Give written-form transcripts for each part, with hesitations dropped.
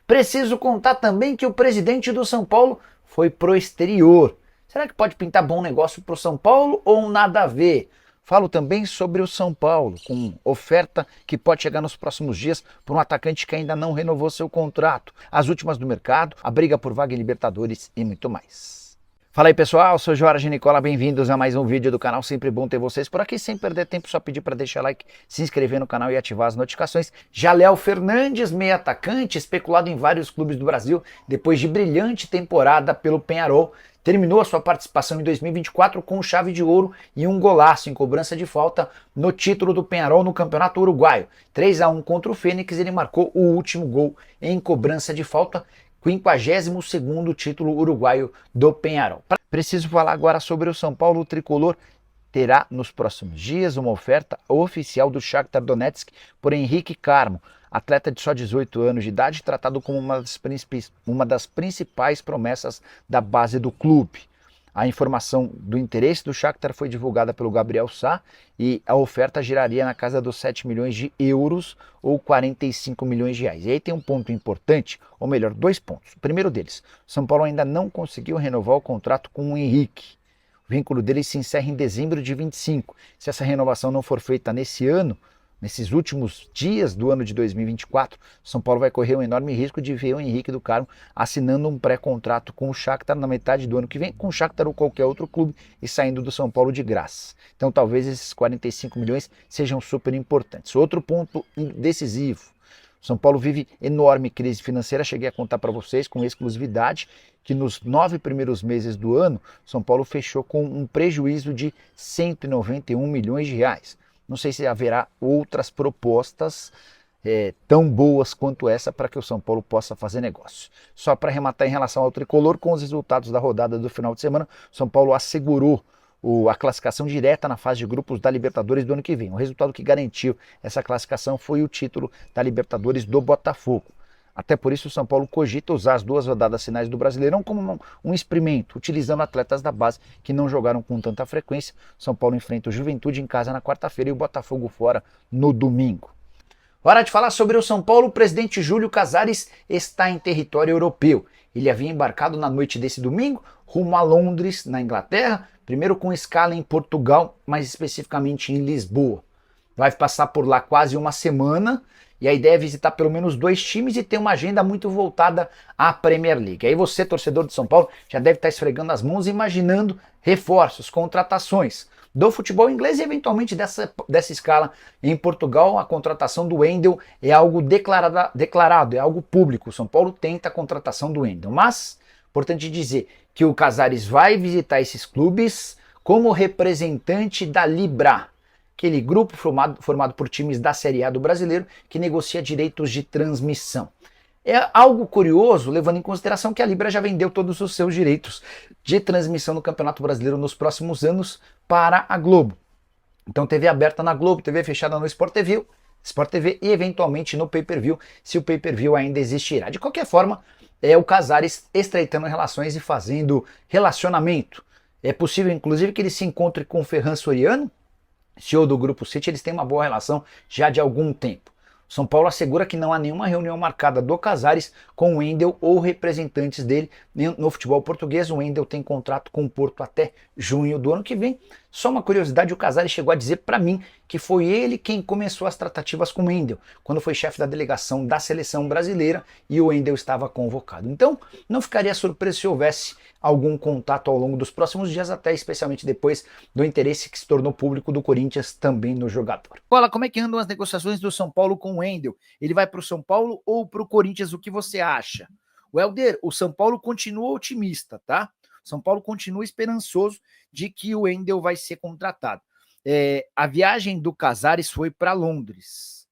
Preciso contar também que o presidente do São Paulo foi pro exterior. Será que pode pintar bom negócio pro São Paulo ou nada a ver? Falo também sobre o São Paulo, com oferta que pode chegar nos próximos dias por um atacante que ainda não renovou seu contrato, as últimas do mercado, a briga por vaga em Libertadores e muito mais. Fala aí pessoal, sou Jorge Nicola, bem-vindos a mais um vídeo do canal, sempre bom ter vocês por aqui, sem perder tempo, só pedir para deixar like, se inscrever no canal e ativar as notificações. Já Léo Fernandes, meio atacante, especulado em vários clubes do Brasil, depois de brilhante temporada pelo Peñarol, terminou a sua participação em 2024 com chave de ouro e um golaço em cobrança de falta no título do Peñarol no Campeonato Uruguaio. 3-1 contra o Fênix, ele marcou o último gol em cobrança de falta, 52º título uruguaio do Peñarol. Preciso falar agora sobre o São Paulo. O tricolor terá nos próximos dias uma oferta oficial do Shakhtar Donetsk por Henrique Carmo, atleta de só 18 anos de idade, tratado como uma das principais promessas da base do clube. A informação do interesse do Shakhtar foi divulgada pelo Gabriel Sá e a oferta giraria na casa dos 7 milhões de euros ou 45 milhões de reais. E aí tem um ponto importante, ou melhor, dois pontos. O primeiro deles, São Paulo ainda não conseguiu renovar o contrato com o Henrique. O vínculo dele se encerra em dezembro de 25. Se essa renovação não for feita nesse ano, nesses últimos dias do ano de 2024, São Paulo vai correr um enorme risco de ver o Henrique do Carmo assinando um pré-contrato com o Shakhtar na metade do ano que vem, com o Shakhtar ou qualquer outro clube, e saindo do São Paulo de graça. Então talvez esses 45 milhões sejam super importantes. Outro ponto decisivo, São Paulo vive enorme crise financeira, cheguei a contar para vocês com exclusividade que nos 9 primeiros meses do ano, São Paulo fechou com um prejuízo de 191 milhões de reais. Não sei se haverá outras propostas tão boas quanto essa para que o São Paulo possa fazer negócio. Só para arrematar em relação ao tricolor, com os resultados da rodada do final de semana, São Paulo assegurou a classificação direta na fase de grupos da Libertadores do ano que vem. O resultado que garantiu essa classificação foi o título da Libertadores do Botafogo. Até por isso o São Paulo cogita usar as 2 rodadas finais do Brasileirão como um experimento, utilizando atletas da base que não jogaram com tanta frequência. São Paulo enfrenta o Juventude em casa na quarta-feira e o Botafogo fora no domingo. Hora de falar sobre o São Paulo. O presidente Júlio Casares está em território europeu. Ele havia embarcado na noite desse domingo rumo a Londres, na Inglaterra, primeiro com escala em Portugal, mais especificamente em Lisboa. Vai passar por lá quase uma semana. E a ideia é visitar pelo menos 2 times e ter uma agenda muito voltada à Premier League. Aí você, torcedor de São Paulo, já deve estar esfregando as mãos e imaginando reforços, contratações do futebol inglês e eventualmente dessa escala em Portugal. A contratação do Wendel é algo declarado, é algo público. O São Paulo tenta a contratação do Wendel, mas importante dizer que o Casares vai visitar esses clubes como representante da Libra, aquele grupo formado por times da Série A do brasileiro que negocia direitos de transmissão. É algo curioso, levando em consideração que a Libra já vendeu todos os seus direitos de transmissão no Campeonato Brasileiro nos próximos anos para a Globo. Então TV aberta na Globo, TV fechada no Sport TV e eventualmente no Pay-Per-View, se o Pay-Per-View ainda existirá. De qualquer forma, é o Casares estreitando relações e fazendo relacionamento. É possível, inclusive, que ele se encontre com o Ferran Soriano, CEO do Grupo City. Eles têm uma boa relação já de algum tempo. São Paulo assegura que não há nenhuma reunião marcada do Casares com o Wendel ou representantes dele no futebol português. O Wendel tem contrato com o Porto até junho do ano que vem. Só uma curiosidade, o Casares chegou a dizer para mim que foi ele quem começou as tratativas com o Wendel, quando foi chefe da delegação da seleção brasileira e o Wendel estava convocado. Então, não ficaria surpreso se houvesse algum contato ao longo dos próximos dias, até especialmente depois do interesse que se tornou público do Corinthians também no jogador. Olha, como é que andam as negociações do São Paulo com o Wendel? Ele vai para o São Paulo ou para o Corinthians? O que você acha? Welder, o São Paulo continua otimista, tá? O São Paulo continua esperançoso de que o Wendel vai ser contratado. A viagem do Casares foi para Londres,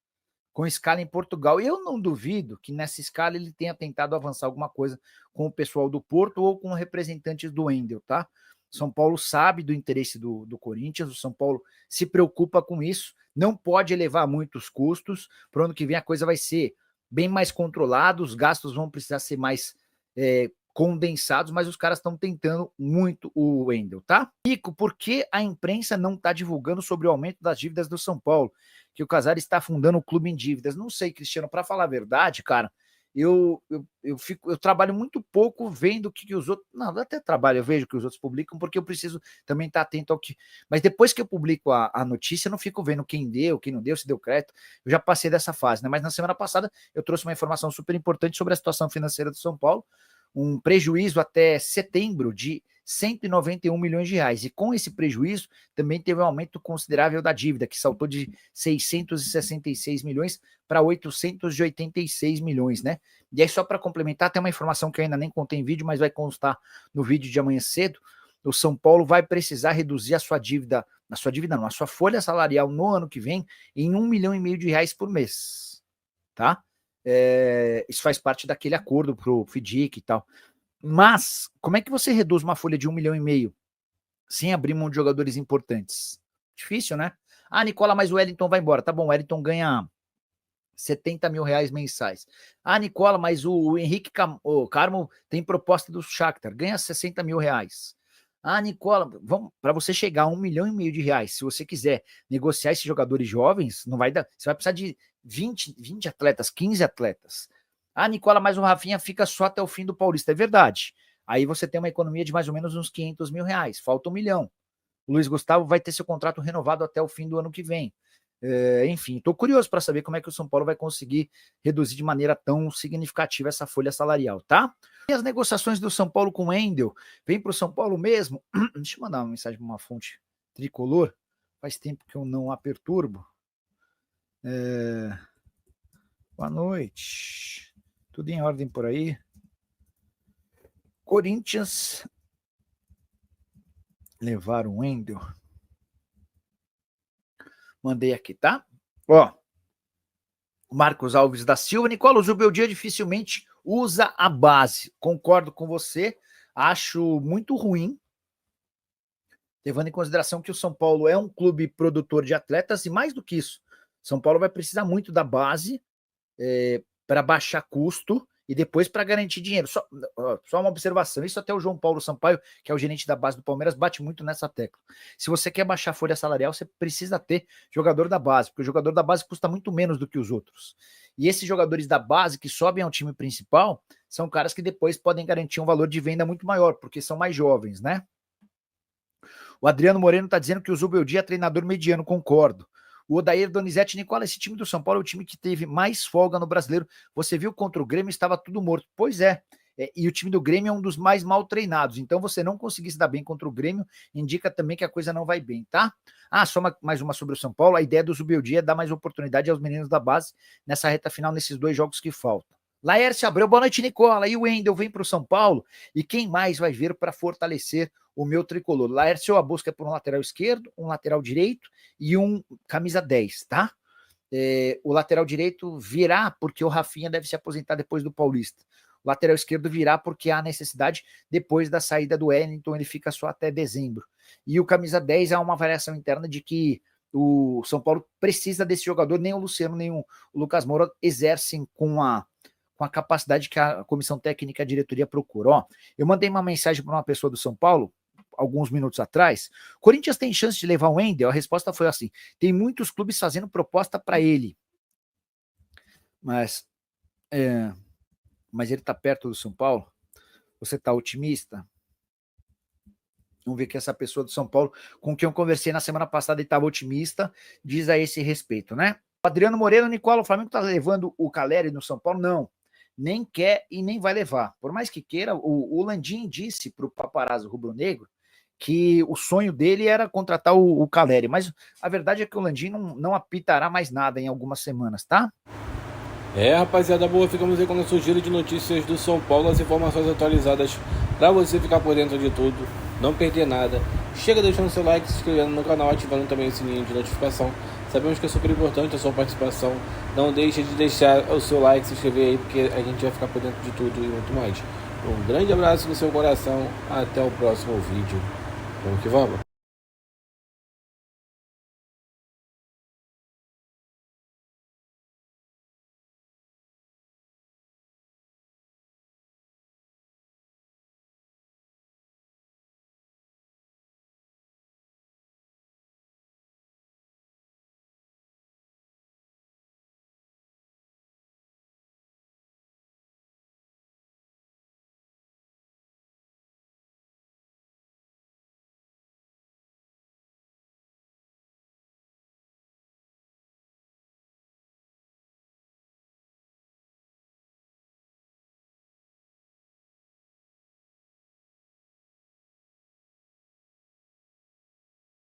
com escala em Portugal. Eu não duvido que nessa escala ele tenha tentado avançar alguma coisa com o pessoal do Porto ou com representantes do Wendel, tá? São Paulo sabe do interesse do Corinthians, o São Paulo se preocupa com isso, não pode elevar muitos custos. Para o ano que vem a coisa vai ser bem mais controlada, os gastos vão precisar ser mais condensados, mas os caras estão tentando muito o Wendel, tá? Pico, por que a imprensa não está divulgando sobre o aumento das dívidas do São Paulo? Que o Casares está afundando o clube em dívidas. Não sei, Cristiano, para falar a verdade, cara, eu trabalho muito pouco vendo o que os outros. Não, eu até trabalho, eu vejo o que os outros publicam, porque eu preciso também estar atento ao que. Mas depois que eu publico a notícia, eu não fico vendo quem deu, quem não deu, se deu crédito. Eu já passei dessa fase, né? Mas na semana passada eu trouxe uma informação super importante sobre a situação financeira do São Paulo, um prejuízo até setembro de 191 milhões de reais. E com esse prejuízo, também teve um aumento considerável da dívida, que saltou de 666 milhões para 886 milhões, né? E aí, só para complementar, tem uma informação que eu ainda nem contei em vídeo, mas vai constar no vídeo de amanhã cedo. O São Paulo vai precisar reduzir a sua dívida, a sua folha salarial no ano que vem em 1,5 milhão de reais por mês, tá? Isso faz parte daquele acordo pro FDIC e tal. Mas, como é que você reduz uma folha de 1,5 milhão sem abrir mão de jogadores importantes? Difícil, né? Ah, Nicola, mas o Wellington vai embora. Tá bom, o Wellington ganha 70 mil reais mensais. Ah, Nicola, mas o Henrique Carmo tem proposta do Shakhtar, ganha 60 mil reais. Ah, Nicola, para você chegar a 1,5 milhão de reais, se você quiser negociar esses jogadores jovens, não vai dar. Você vai precisar de 20 atletas, 15 atletas. Ah, Nicola, mas o Rafinha fica só até o fim do Paulista. É verdade. Aí você tem uma economia de mais ou menos uns 500 mil reais. Falta 1 milhão. O Luiz Gustavo vai ter seu contrato renovado até o fim do ano que vem. Enfim, estou curioso para saber como é que o São Paulo vai conseguir reduzir de maneira tão significativa essa folha salarial, tá? E as negociações do São Paulo com o Wendel? Vem para o São Paulo mesmo? Deixa eu mandar uma mensagem para uma fonte tricolor. Faz tempo que eu não a perturbo. Boa noite. Tudo em ordem por aí? Corinthians levaram o Wendel. Mandei aqui, tá? Ó, Marcos Alves da Silva. Nicola, o Zubeldia dificilmente usa a base. Concordo com você. Acho muito ruim, levando em consideração que o São Paulo é um clube produtor de atletas e, mais do que isso, São Paulo vai precisar muito da base para baixar custo e depois para garantir dinheiro. Só uma observação, isso até o João Paulo Sampaio, que é o gerente da base do Palmeiras, bate muito nessa tecla. Se você quer baixar a folha salarial, você precisa ter jogador da base, porque o jogador da base custa muito menos do que os outros. E esses jogadores da base que sobem ao time principal são caras que depois podem garantir um valor de venda muito maior, porque são mais jovens, né? O Adriano Moreno está dizendo que o Zubeldia é treinador mediano, concordo. O Odair Donizete, Nicola, esse time do São Paulo é o time que teve mais folga no Brasileiro. Você viu contra o Grêmio, estava tudo morto. Pois é, e o time do Grêmio é um dos mais mal treinados. Então, você não conseguir se dar bem contra o Grêmio, indica também que a coisa não vai bem, tá? Ah, só mais uma sobre o São Paulo. A ideia do Zubeldia é dar mais oportunidade aos meninos da base nessa reta final, nesses 2 jogos que faltam. Laércio Abreu, boa noite, Nicola. E o Wendel vem para o São Paulo? E quem mais vai vir para fortalecer o meu tricolor? Laércio, a busca é por um lateral esquerdo, um lateral direito e um camisa 10, tá? O lateral direito virá porque o Rafinha deve se aposentar depois do Paulista. O lateral esquerdo virá porque há necessidade depois da saída do Wellington, ele fica só até dezembro. E o camisa 10 há uma variação interna de que o São Paulo precisa desse jogador, nem o Luciano, nem o Lucas Moura exercem com a capacidade que a comissão técnica e a diretoria procura. Ó, eu mandei uma mensagem para uma pessoa do São Paulo, alguns minutos atrás. Corinthians tem chance de levar o Wendel? A resposta foi assim: tem muitos clubes fazendo proposta para ele. Mas ele está perto do São Paulo? Você está otimista? Vamos ver que essa pessoa do São Paulo, com quem eu conversei na semana passada e estava otimista, diz a esse respeito, né? Adriano Moreno, Nicola, o Flamengo está levando o Caleri no São Paulo? Não. Nem quer e nem vai levar. Por mais que queira, o Landim disse para o paparazzo rubro-negro que o sonho dele era contratar o Caleri, mas a verdade é que o Landim não apitará mais nada em algumas semanas, tá? Rapaziada boa, ficamos aí com o nosso giro de notícias do São Paulo, as informações atualizadas para você ficar por dentro de tudo, não perder nada. Chega deixando seu like, se inscrevendo no canal, ativando também o sininho de notificação. Sabemos que é super importante a sua participação. Não deixe de deixar o seu like, se inscrever aí, porque a gente vai ficar por dentro de tudo e muito mais. Um grande abraço no seu coração. Até o próximo vídeo. Vamos que vamos.